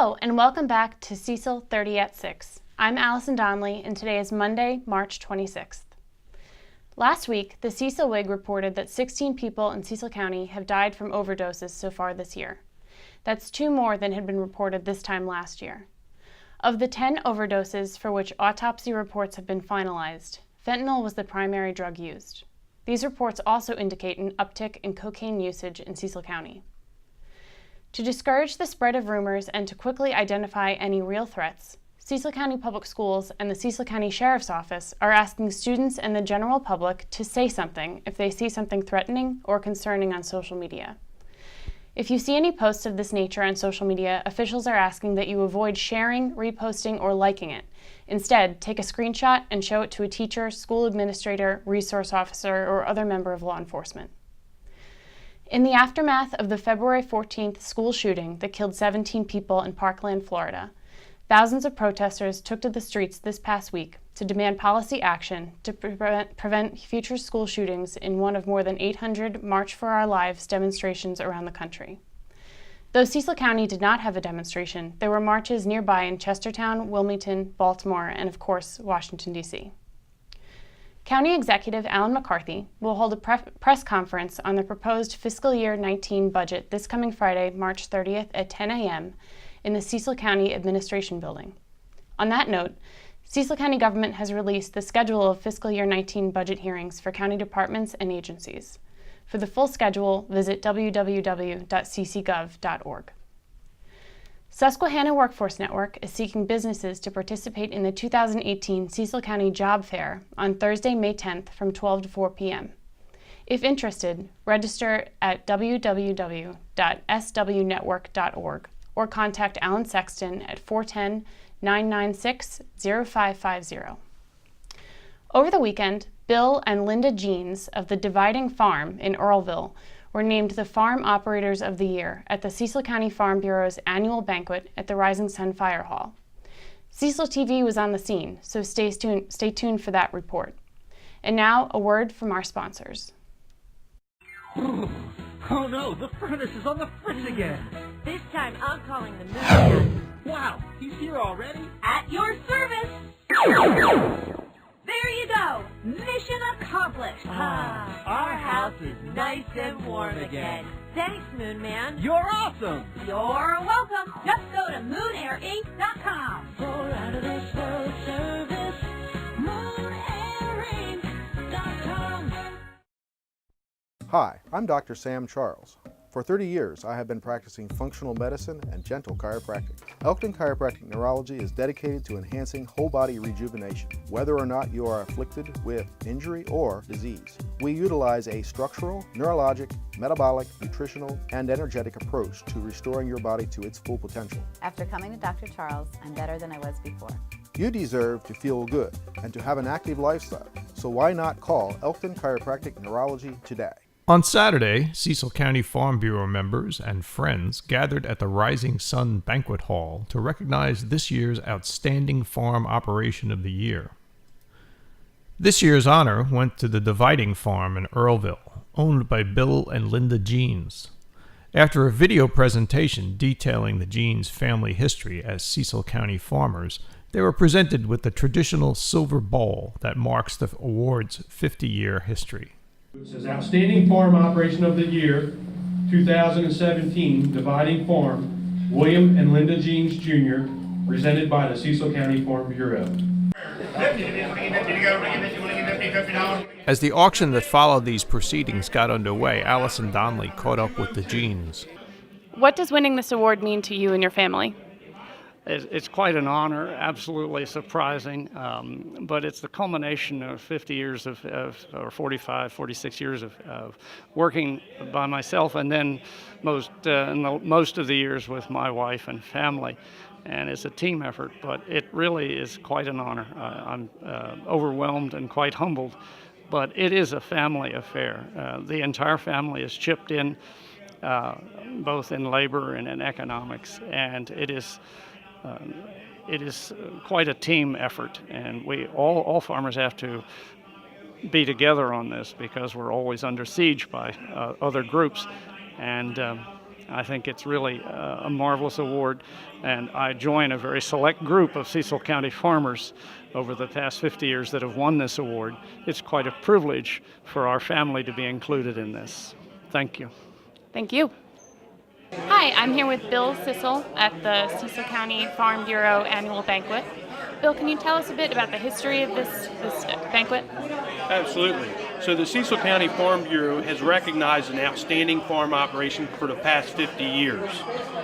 Hello, and welcome back to Cecil 30 at 6. I'm Allison Donnelly, and today is Monday, March 26th. Last week, the Cecil Whig reported that 16 people in Cecil County have died from overdoses so far this year. That's 2 more than had been reported this time last year. Of the 10 overdoses for which autopsy reports have been finalized, fentanyl was the primary drug used. These reports also indicate an uptick in cocaine usage in Cecil County. To discourage the spread of rumors and to quickly identify any real threats, Cecil County Public Schools and the Cecil County Sheriff's Office are asking students and the general public to say something if they see something threatening or concerning on social media. If you see any posts of this nature on social media, officials are asking that you avoid sharing, reposting, or liking it. Instead, take a screenshot and show it to a teacher, school administrator, resource officer, or other member of law enforcement. In the aftermath of the February 14th school shooting that killed 17 people in Parkland, Florida, thousands of protesters took to the streets this past week to demand policy action to prevent future school shootings in one of more than 800 March for Our Lives demonstrations around the country. Though Cecil County did not have a demonstration, there were marches nearby in Chestertown, Wilmington, Baltimore, and of course, Washington, D.C. County Executive Alan McCarthy will hold a press conference on the proposed fiscal year 19 budget this coming Friday, March 30th at 10 a.m. in the Cecil County Administration Building. On that note, Cecil County government has released the schedule of fiscal year 19 budget hearings for county departments and agencies. For the full schedule, visit www.ccgov.org. Susquehanna Workforce Network is seeking businesses to participate in the 2018 Cecil County Job Fair on Thursday, May 10th from 12 to 4 p.m. If interested, register at www.swnetwork.org or contact Alan Sexton at 410-996-0550. Over the weekend, Bill and Linda Jeans of the Dividing Farm in Earlville were named the Farm Operators of the Year at the Cecil County Farm Bureau's annual banquet at the Rising Sun Fire Hall. Cecil TV was on the scene, so stay tuned for that report. And now, a word from our sponsors. Oh no, the furnace is on the fritz again. This time I'm calling the moon man. Wow, he's here already? At your service. There you go. Mission accomplished. Our house is nice and warm again. Thanks, Moon Man. You're awesome. You're welcome. Just go to moonairinc.com. For out of this world service, moonairinc.com. Hi, I'm Dr. Sam Charles. For 30 years, I have been practicing functional medicine and gentle chiropractic. Elkton Chiropractic Neurology is dedicated to enhancing whole body rejuvenation, whether or not you are afflicted with injury or disease. We utilize a structural, neurologic, metabolic, nutritional, and energetic approach to restoring your body to its full potential. After coming to Dr. Charles, I'm better than I was before. You deserve to feel good and to have an active lifestyle, so why not call Elkton Chiropractic Neurology today? On Saturday, Cecil County Farm Bureau members and friends gathered at the Rising Sun Banquet Hall to recognize this year's Outstanding Farm Operation of the Year. This year's honor went to the Dividing Farm in Earlville, owned by Bill and Linda Jeans. After a video presentation detailing the Jeans family history as Cecil County farmers, they were presented with the traditional silver bowl that marks the award's 50-year history. It says Outstanding Farm Operation of the Year 2017 Dividing Farm, William and Linda Jeans Jr., presented by the Cecil County Farm Bureau. As the auction that followed these proceedings got underway, Allison Donnelly caught up with the Jeans. What does winning this award mean to you and your family? It's quite an honor, absolutely surprising, but it's the culmination of 50 years or 45, 46 years of working by myself, and then most of the years with my wife and family. And it's a team effort, but it really is quite an honor. I'm overwhelmed and quite humbled, but it is a family affair. The entire family is chipped in, both in labor and in economics, and it is quite a team effort, and we all farmers have to be together on this because we're always under siege by other groups, and I think it's really a marvelous award, and I join a very select group of Cecil County farmers over the past 50 years that have won this award. It's quite a privilege for our family to be included in this. Thank you. Thank you. Hi, I'm here with Bill Cecil at the Cecil County Farm Bureau annual banquet. Bill, can you tell us a bit about the history of this banquet? Absolutely. So the Cecil County Farm Bureau has recognized an outstanding farm operation for the past 50 years.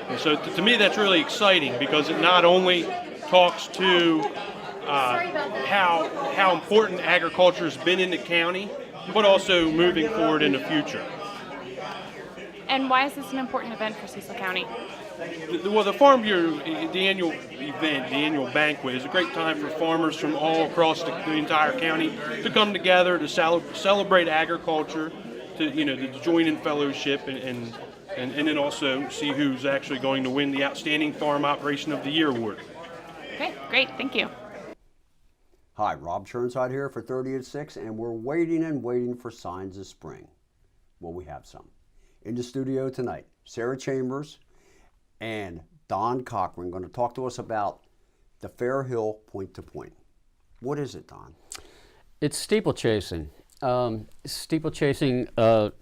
And so to me that's really exciting because it not only talks to how important agriculture has been in the county, but also moving forward in the future. And why is this an important event for Cecil County? Well, the Farm Bureau, the annual event, the annual banquet, is a great time for farmers from all across the entire county to come together to celebrate agriculture, to join in fellowship, and then also see who's actually going to win the Outstanding Farm Operation of the Year award. Okay, great, thank you. Hi, Rob Churnside here for 30 at 6, and we're waiting and waiting for signs of spring. Well, we have some. In the studio tonight, Sarah Chambers and Don Cochran going to talk to us about the FairHill Point to Point. What is it, Don? It's steeplechasing. Steeplechasing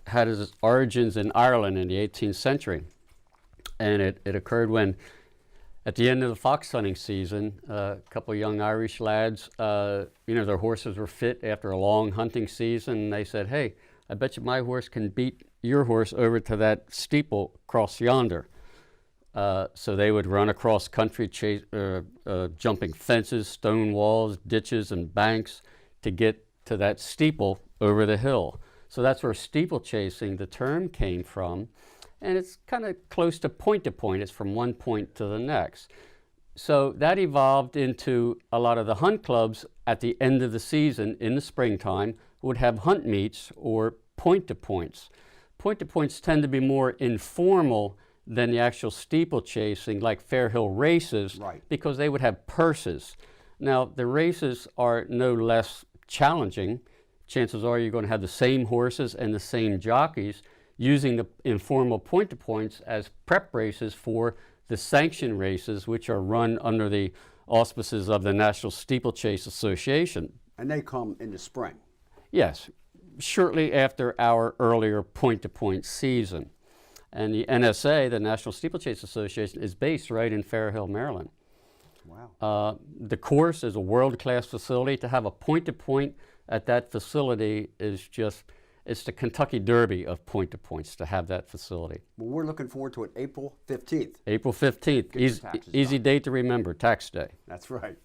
had its origins in Ireland in the 18th century. And it occurred when, at the end of the fox hunting season, a couple of young Irish lads, their horses were fit after a long hunting season. And they said, hey, I bet you my horse can beat your horse over to that steeple across yonder. So they would run across country, jumping fences, stone walls, ditches, and banks to get to that steeple over the hill. So that's where steeplechasing, the term, came from. And it's kind of close to point. It's from one point to the next. So that evolved into a lot of the hunt clubs at the end of the season in the springtime would have hunt meets or point-to-points. Point-to-points tend to be more informal than the actual steeplechasing, like FairHill races, right, because they would have purses. Now, the races are no less challenging. Chances are you're going to have the same horses and the same jockeys using the informal point-to-points as prep races for the sanctioned races, which are run under the auspices of the National Steeplechase Association. And they come in the spring? Yes, shortly after our earlier point-to-point season. And the NSA, the National Steeplechase Association, is based right in FairHill, Maryland. Wow. The course is a world-class facility. To have a point-to-point at that facility is just, it's the Kentucky Derby of point-to-points to have that facility. Well, we're looking forward to it April 15th. April 15th. Easy date to remember, tax day. That's right.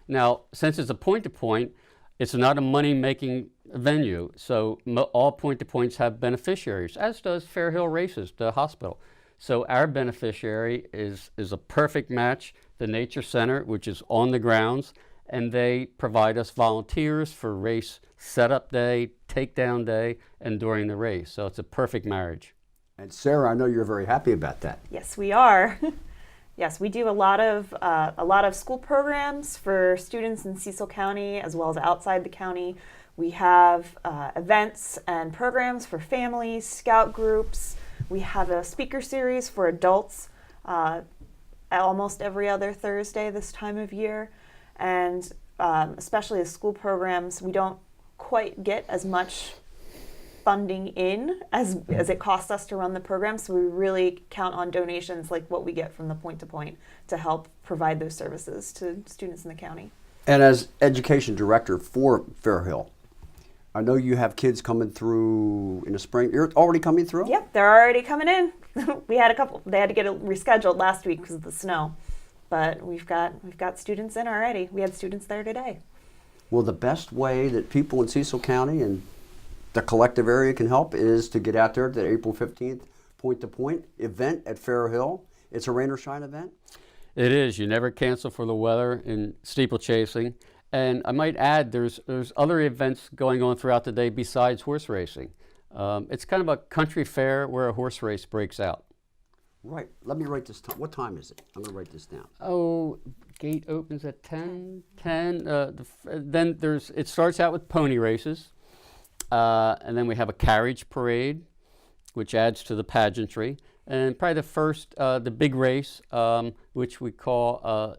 Now, since it's a point-to-point, it's not a money-making venue, so all point-to-points have beneficiaries, as does FairHill Races, the hospital. So our beneficiary is a perfect match, the Nature Center, which is on the grounds, and they provide us volunteers for race setup day, takedown day, and during the race. So it's a perfect marriage. And Sarah, I know you're very happy about that. Yes, we are. Yes, we do a lot of school programs for students in Cecil County as well as outside the county. We have events and programs for families, scout groups. We have a speaker series for adults almost every other Thursday this time of year. And especially the school programs, we don't quite get as much funding in as it costs us to run the program, so we really count on donations like what we get from the point-to-point to help provide those services to students in the county. And as education director for FairHill, I know you have kids coming through in the spring. You're already coming through? Yep, they're already coming in. We had a couple. They had to get it rescheduled last week because of the snow, but we've got students in already. We had students there today. Well, the best way that people in Cecil County and the collective area can help is to get out there to the April 15th point-to-point event at FairHill. It's a rain or shine event. It is. You never cancel for the weather in steeplechasing. And I might add, there's other events going on throughout the day besides horse racing. It's kind of a country fair where a horse race breaks out. Right. Let me write this down. What time is it? I'm going to write this down. Oh, gate opens at 10. Then it starts out with pony races. And then we have a carriage parade, which adds to the pageantry. And probably the first, the big race, which we call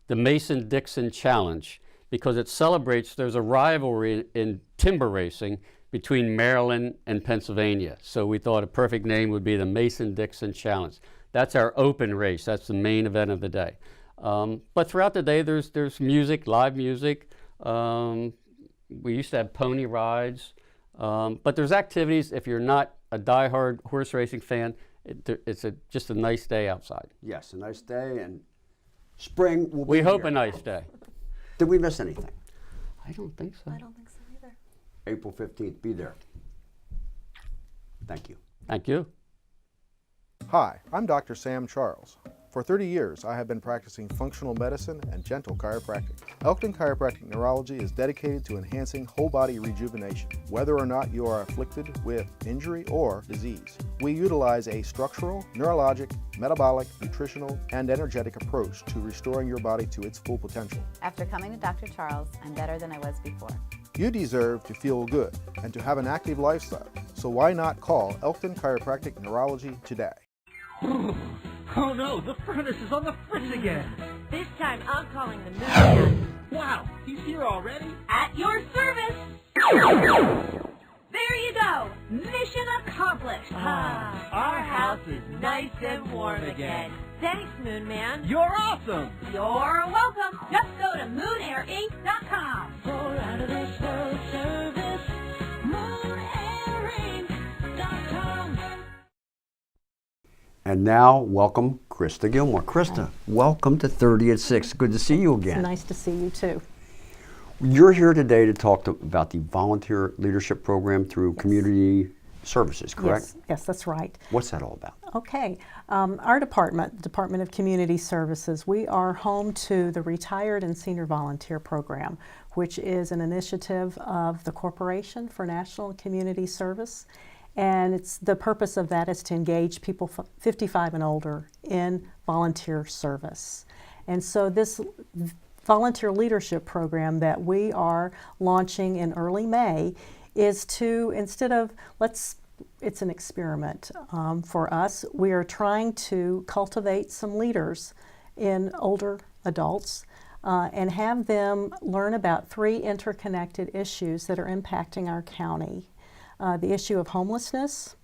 the Mason-Dixon Challenge, because it celebrates, there's a rivalry in timber racing between Maryland and Pennsylvania. So we thought a perfect name would be the Mason-Dixon Challenge. That's our open race. That's the main event of the day. But throughout the day, there's music, live music. We used to have pony rides. But there's activities. If you're not a diehard horse racing fan, it's just a nice day outside. Yes, a nice day, and spring will be We hope here. a nice day. Did we miss anything? I don't think so. I don't think so either. April 15th, be there. Thank you. Thank you. Hi, I'm Dr. Sam Charles. For 30 years, I have been practicing functional medicine and gentle chiropractic. Elkton Chiropractic Neurology is dedicated to enhancing whole body rejuvenation, whether or not you are afflicted with injury or disease. We utilize a structural, neurologic, metabolic, nutritional, and energetic approach to restoring your body to its full potential. After coming to Dr. Charles, I'm better than I was before. You deserve to feel good and to have an active lifestyle, so why not call Elkton Chiropractic Neurology today? Oh no, the furnace is on the fritz again. This time I'm calling the moon man. Wow, he's here already? At your service. There you go. Mission accomplished. Our house is nice and warm again. Thanks, Moon Man. You're awesome. You're welcome. Just go to moonairinc.com. For out of this world service, moonairinc.com. And now, welcome Krista Gilmore. Krista, welcome to 30 at 6. Good to see you again. It's nice to see you too. You're here today to talk about the volunteer leadership program through community services, correct? Yes, that's right. What's that all about? Okay. Our department, the Department of Community Services, we are home to the Retired and Senior Volunteer Program, which is an initiative of the Corporation for National and Community Service. And the purpose of that is to engage people 55 and older in volunteer service. And so this volunteer leadership program that we are launching in early May is to, instead of, it's an experiment for us. We are trying to cultivate some leaders in older adults and have them learn about 3 interconnected issues that are impacting our county. The issue of homelessness,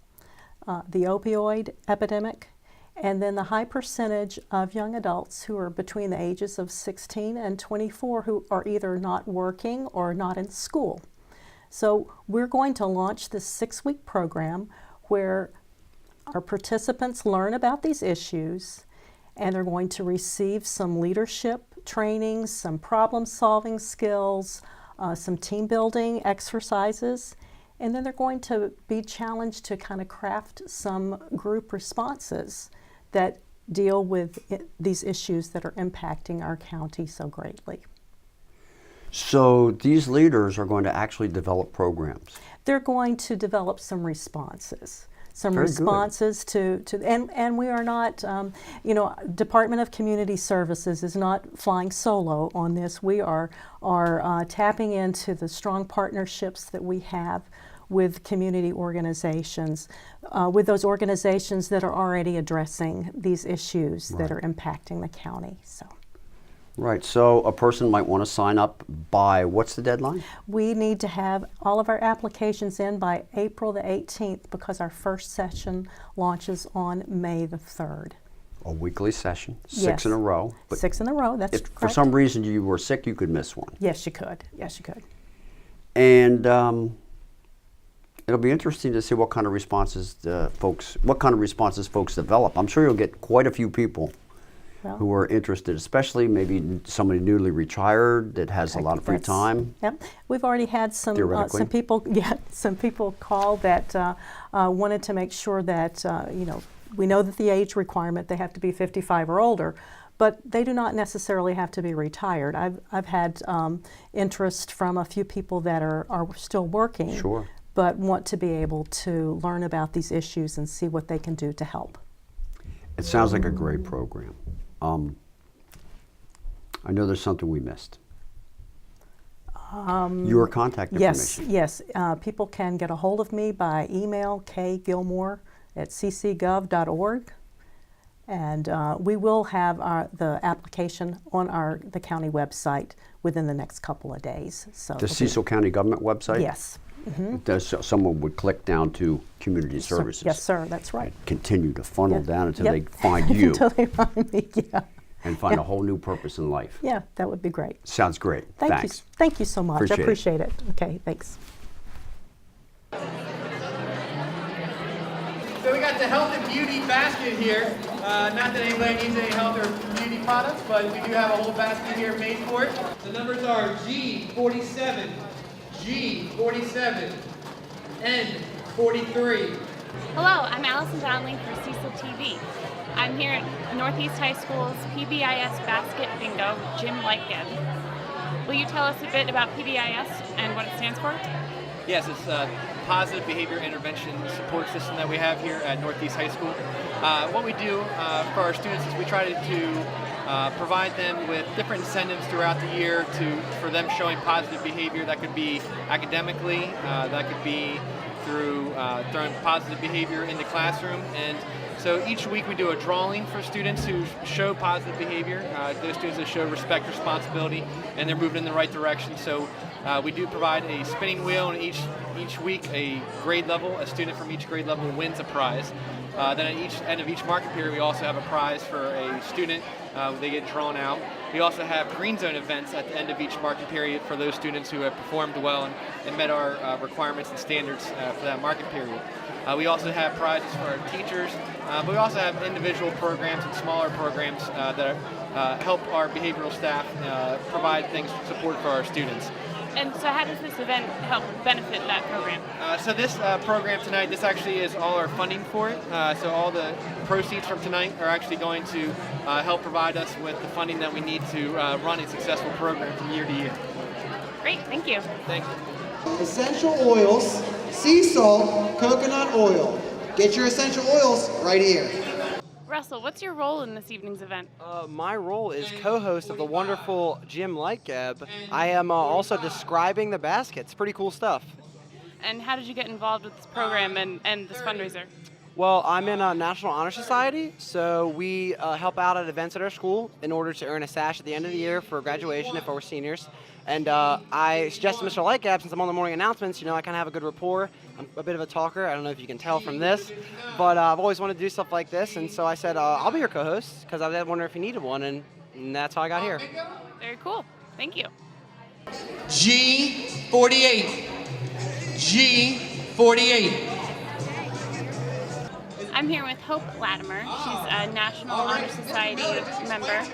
the opioid epidemic, and then the high percentage of young adults who are between the ages of 16 and 24 who are either not working or not in school. So we're going to launch this 6-week program where our participants learn about these issues, and they're going to receive some leadership training, some problem-solving skills, some team building exercises. And then they're going to be challenged to kind of craft some group responses that deal with these issues that are impacting our county so greatly. So these leaders are going to actually develop programs. They're going to develop some responses. Some Very responses to and we are not, Department of Community Services is not flying solo on this. We are tapping into the strong partnerships that we have with community organizations, with those organizations that are already addressing these issues that are impacting the county. Right, so a person might want to sign up by, what's the deadline? We need to have all of our applications in by April the 18th because our first session launches on May the 3rd. A weekly session, 6 Yes. in a row. But 6 in a row, that's if correct. for some reason you were sick, you could miss one. Yes, you could. Yes, you could. And it'll be interesting to see what kind of responses folks develop. I'm sure you'll get quite a few people who are interested, especially maybe somebody newly retired that has a lot of free time. Yep, we've already had some people call that wanted to make sure that we know that the age requirement, they have to be 55 or older, but they do not necessarily have to be retired. I've had interest from a few people that are still working, but want to be able to learn about these issues and see what they can do to help. It sounds like a great program. I know there's something we missed. Your contact information. Yes. People can get a hold of me by email, kgilmore at ccgov.org. And we will have the application on the county website within the next couple of days. So the Cecil County government website? Yes. Someone would click down to community services. Yes, sir, that's right. Continue to funnel down until they find you. Until they find me, yeah. And find a whole new purpose in life. Yeah, that would be great. Sounds great. Thanks. Thank you so much. I appreciate it. Okay, thanks. So we got the health and beauty basket here. Not that anybody needs any health or beauty products, but we do have a whole basket here made for it. The numbers are G47, G47, N43. Hello, I'm Allison Donnelly for Cecil TV. I'm here at Northeast High School's PBIS Basket Bingo with Jim Lightgeb. Will you tell us a bit about PBIS and what it stands for? Yes, it's a positive behavior intervention support system that we have here at Northeast High School. What we do for our students is we try to provide them with different incentives throughout the year for them showing positive behavior. That could be academically, that could be through throwing positive behavior in the classroom. And so each week we do a drawing for students who show positive behavior, those students that show respect, responsibility, and they're moving in the right direction. So we do provide a spinning wheel, and each week a grade level, a student from each grade level wins a prize. Then at each end of each market period, we also have a prize for a student. They get drawn out. We also have green zone events at the end of each market period for those students who have performed well and met our requirements and standards for that market period. We also have prizes for our teachers, but we also have individual programs and smaller programs that help our behavioral staff provide things, support for our students. And so how does this event help benefit that program? So this program tonight, this actually is all our funding for it. So all the proceeds from tonight are actually going to help provide us with the funding that we need to run a successful program from year to year. Great, thank you. Thank you. Essential oils, sea salt, coconut oil. Get your essential oils right here. Russell, what's your role in this evening's event? My role is co-host of the wonderful Jim Lightgeb. I am also describing the baskets. Pretty cool stuff. And how did you get involved with this program and this fundraiser? Well, I'm in a National Honor Society, so we help out at events at our school in order to earn a sash at the end of the year for graduation if we're seniors. And I suggested Mr. Lightgeb, since I'm on the morning announcements, I kind of have a good rapport. I'm a bit of a talker. I don't know if you can tell from this, but I've always wanted to do stuff like this. And so I said, I'll be your co-host, because I was wondering if you needed one, and that's how I got here. Very cool. Thank you. G48. G48. I'm here with Hope Latimer. She's a National Honor Society member.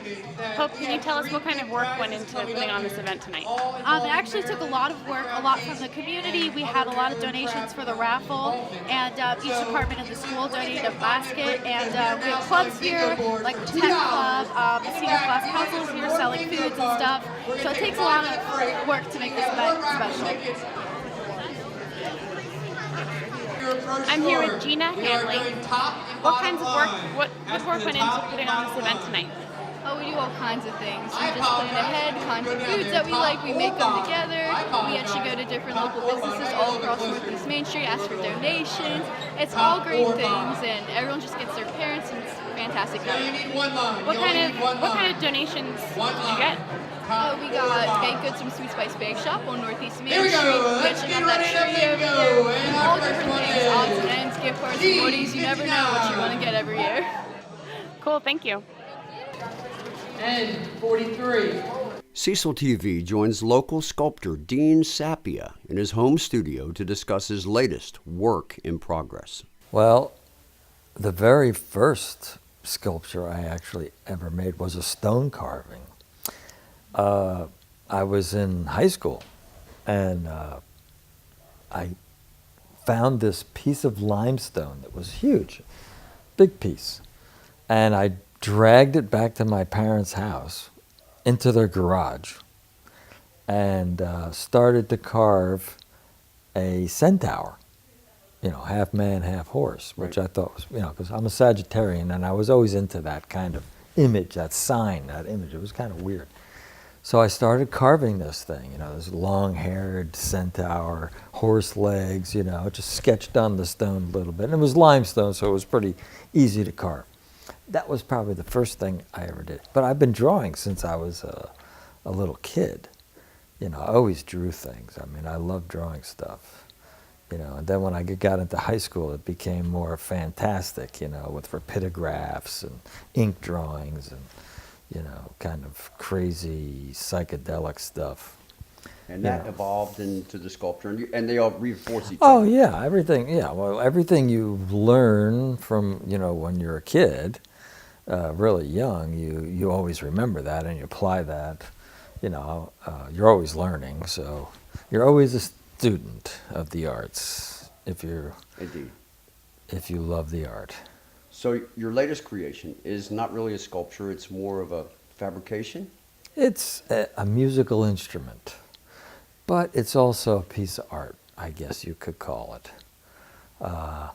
Hope, can you tell us what kind of work went into putting on this event tonight? It actually took a lot of work, a lot from the community. We had a lot of donations for the raffle, and each department of the school donated a basket. And we have clubs here, like the Tech Club, the Senior Class Council is here selling foods and stuff. So it takes a lot of work to make this event special. I'm here with Gina Hanley. What kinds of work, what work went into putting on this event tonight? Oh, we do all kinds of things. We just plan ahead, kinds of foods that we like, we make them together. We actually go to different local businesses all across Northeast Main Street, ask for donations. It's all great things, and everyone just gets their parents, and it's fantastic. What kind of donations did you get? We got baked goods from Sweet Spice Bake Shop on Northeast Main Street. We actually got that tree over there. All different things, odds and ends, gift cards, goodies. You never know what you're going to get every year. Cool, thank you. N43. Cecil TV joins local sculptor Dean Sapia in his home studio to discuss his latest work in progress. Well, the very first sculpture I actually ever made was a stone carving. I was in high school, and I found this piece of limestone that was huge, big piece, and I dragged it back to my parents' house into their garage and started to carve a centaur, half man, half horse, which I thought was, because I'm a Sagittarian and I was always into that kind of image, that sign, that image. It was kind of weird. So I started carving this thing, you know, this long-haired centaur, horse legs, you know, just sketched on the stone a little bit. And it was limestone, so it was pretty easy to carve. That was probably the first thing I ever did. But I've been drawing since I was a little kid. You know, I always drew things. I mean, I love drawing stuff. You know, and then when I got into high school, it became more fantastic, you know, with rapidographs and ink drawings and, you know, kind of crazy psychedelic stuff. And that evolved into the sculpture, and they all reinforce each Oh other. yeah, everything. Yeah, well, everything you learn from, you know, when you're a kid, really young, you always remember that and you apply that. You know, you're always learning, so you're always a student of the arts if you love the art. So your latest creation is not really a sculpture, it's more of a fabrication? It's a musical instrument, but it's also a piece of art, I guess you could call it. I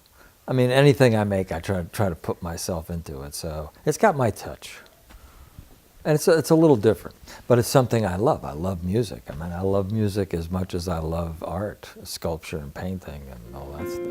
mean, anything I make, I try to put myself into it, so it's got my touch. And it's a little different, but it's something I love. I love music. I mean, I love music as much as I love art, sculpture and painting and all that stuff.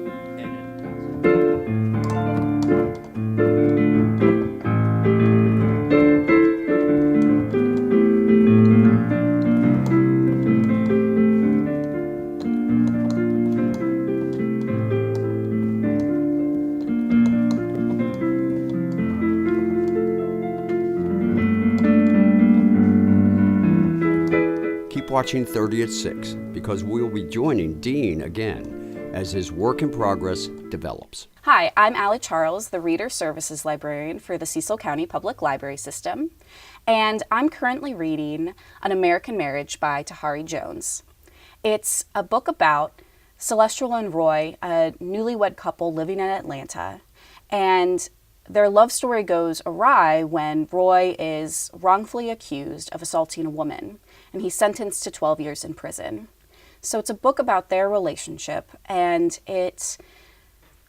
Keep watching 30 at 6 because we'll be joining Dean again as his work in progress develops. Hi, I'm Allie Charles, the Reader Services Librarian for the Cecil County Public Library System, and I'm currently reading An American Marriage by Tahari Jones. It's a book about Celestial and Roy, a newlywed couple living in Atlanta, and their love story goes awry when Roy is wrongfully accused of assaulting a woman, and he's sentenced to 12 years in prison. So it's a book about their relationship, and it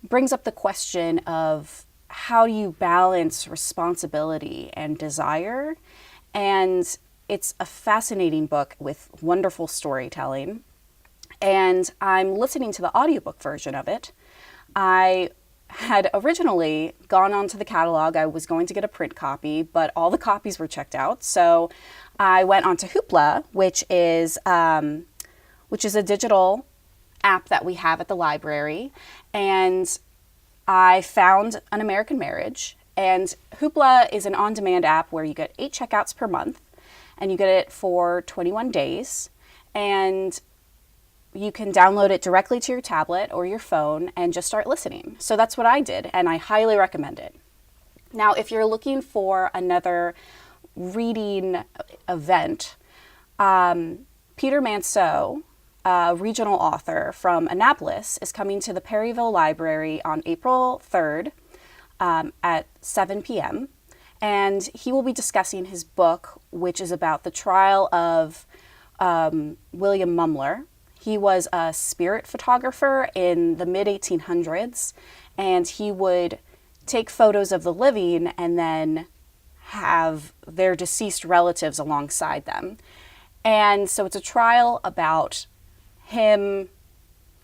brings up the question of how do you balance responsibility and desire, and it's a fascinating book with wonderful storytelling, and I'm listening to the audiobook version of it. I had originally gone onto the catalog. I was going to get a print copy, but all the copies were checked out. So I went onto Hoopla, which is a digital app that we have at the library, and I found An American Marriage. And Hoopla is an on-demand app where you get 8 checkouts per month, and you get it for 21 days, and you can download it directly to your tablet or your phone and just start listening. So that's what I did, and I highly recommend it. Now, if you're looking for another reading event, Peter Manceau, a regional author from Annapolis, is coming to the Perryville Library on April 3rd at 7 p.m. And he will be discussing his book, which is about the trial of William Mumler. He was a spirit photographer in the mid-1800s, and he would take photos of the living and then have their deceased relatives alongside them. And so it's a trial about him,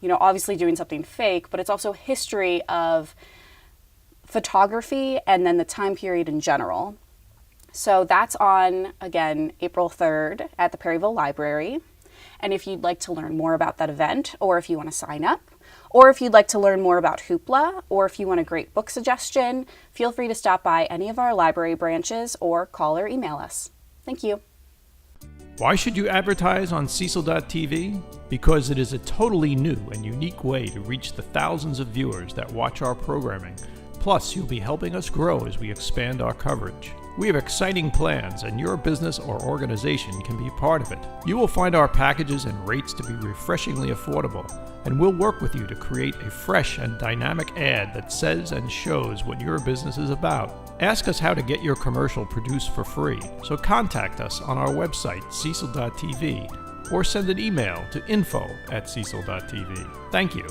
you know, obviously doing something fake, but it's also history of photography and then the time period in general. So that's on, again, April 3rd at the Perryville Library. And if you'd like to learn more about that event, or if you want to sign up, or if you'd like to learn more about Hoopla, or if you want a great book suggestion, feel free to stop by any of our library branches or call or email us. Thank you. Why should you advertise on Cecil.tv? Because it is a totally new and unique way to reach the thousands of viewers that watch our programming. Plus, you'll be helping us grow as we expand our coverage. We have exciting plans, and your business or organization can be part of it. You will find our packages and rates to be refreshingly affordable, and we'll work with you to create a fresh and dynamic ad that says and shows what your business is about. Ask us how to get your commercial produced for free, so contact us on our website, cecil.tv, or send an email to info@cecil.tv. Thank you.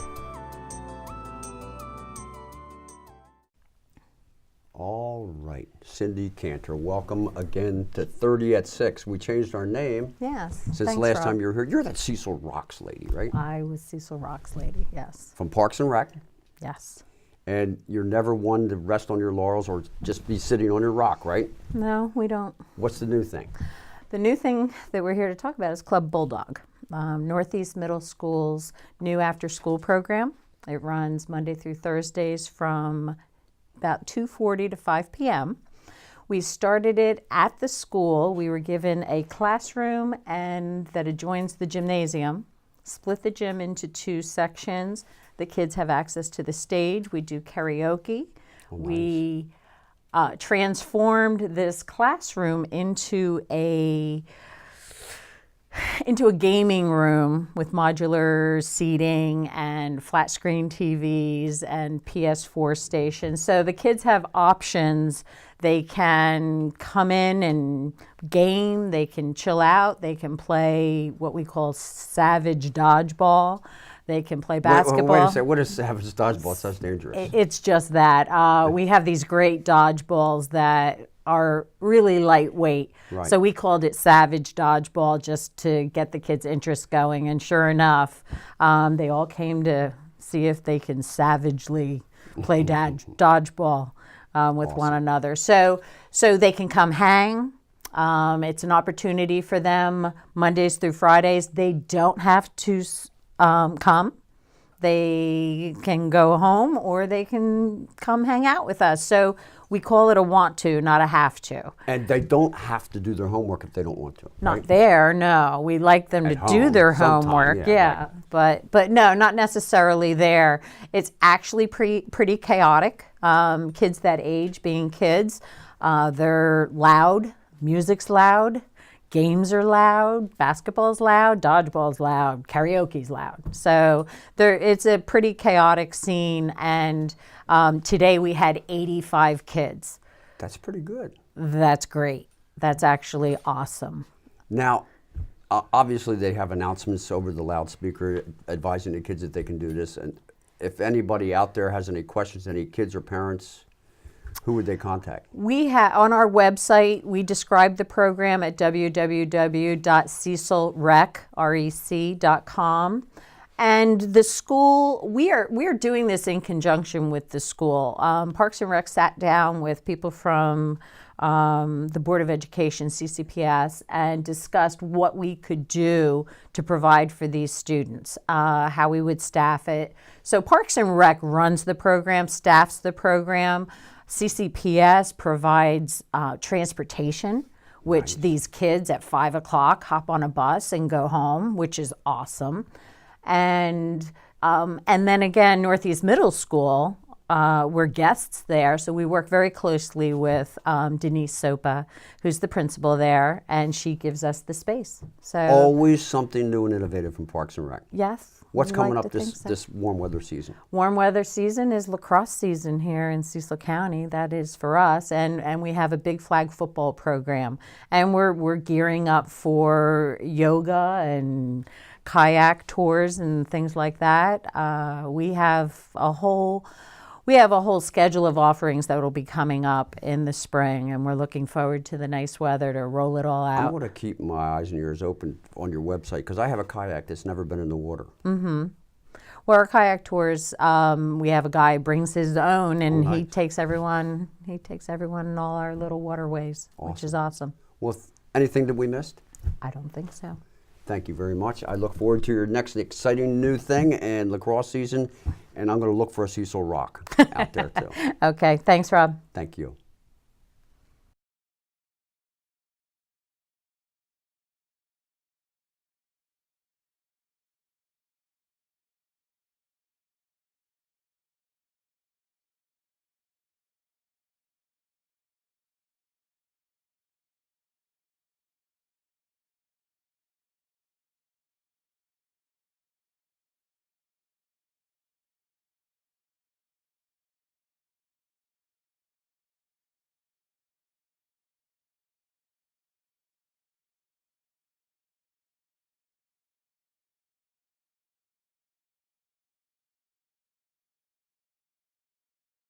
All All right, Cindy Cantor, welcome again to 30 at 6. We changed our name. Yes. Since Thanks, last Rob. time you were here. You're that Cecil Rocks lady, right? I was Cecil Rocks lady, yes. From Parks and Rec. Yes. And you're never one to rest on your laurels or just be sitting on your rock, right? No, we don't. What's the new thing? The new thing that we're here to talk about is Club Bulldog, Northeast Middle School's new after-school program. It runs Monday through Thursdays from about 2:40 to 5 p.m. We started it at the school. We were given a classroom and that adjoins the gymnasium, split the gym into 2 sections. The kids have access to the stage. We do karaoke. Oh, nice. We transformed this classroom into a gaming room with modular seating and flat screen TVs and PS4 stations. So the kids have options. They can come in and game, they can chill out, they can play what we call savage dodgeball. They can play basketball. Wait a second, what is savage dodgeball? It sounds dangerous. It's just that. We have these great dodgeballs that are really lightweight. Right. So we called it Savage Dodgeball just to get the kids' interest going. And sure enough, they all came to see if they can savagely play dodgeball with one another. So they can come hang. It's an opportunity for them Mondays through Fridays. They don't have to come. They can go home or they can come hang out with us. So we call it a want to, not a have to. And they don't have to do their homework if they don't want to. Not right? there, no. We like them to do their homework, yeah. Right. But no, not necessarily there. It's actually pretty chaotic. Kids that age, being kids, they're loud, music's loud. Games are loud, basketball's loud, dodgeball's loud, karaoke's loud. So it's a pretty chaotic scene, and today we had 85 kids. That's pretty good. That's great. That's actually awesome. Now, obviously they have announcements over the loudspeaker advising the kids that they can do this. And if anybody out there has any questions, any kids or parents, who would they contact? We have on our website, we describe the program at www.cecilrec.com. And the school, we are doing this in conjunction with the school. Parks and Rec sat down with people from the Board of Education, CCPS, and discussed what we could do to provide for these students, how we would staff it. So Parks and Rec runs the program, staffs the program. CCPS provides transportation, which these kids at 5 o'clock hop on a bus and go home, which is awesome. And then again, Northeast Middle School, we're guests there, so we work very closely with Denise Sopa, who's the principal there, and she gives us the space. So always something new and innovative from Parks and Rec. Yes. What's we coming like up to think so. this warm weather season? Warm weather season is lacrosse season here in Cecil County. That is for us, and we have a big flag football program, and we're gearing up for yoga and kayak tours and things like that. We have a whole schedule of offerings that will be coming up in the spring, and we're looking forward to the nice weather to roll it all I out. want to keep my eyes and ears open on your website because I have a kayak that's never been in the water. Mm-hmm. Well, our kayak tours, we have a guy who brings his own, and nice. he takes everyone in all our little waterways, which is awesome. Well, anything that we missed? I don't think so. Thank you very much. I look forward to your next exciting new thing and lacrosse season, and I'm going to look for a Cecil Rock out there too. Okay, thanks, Rob. Thank you.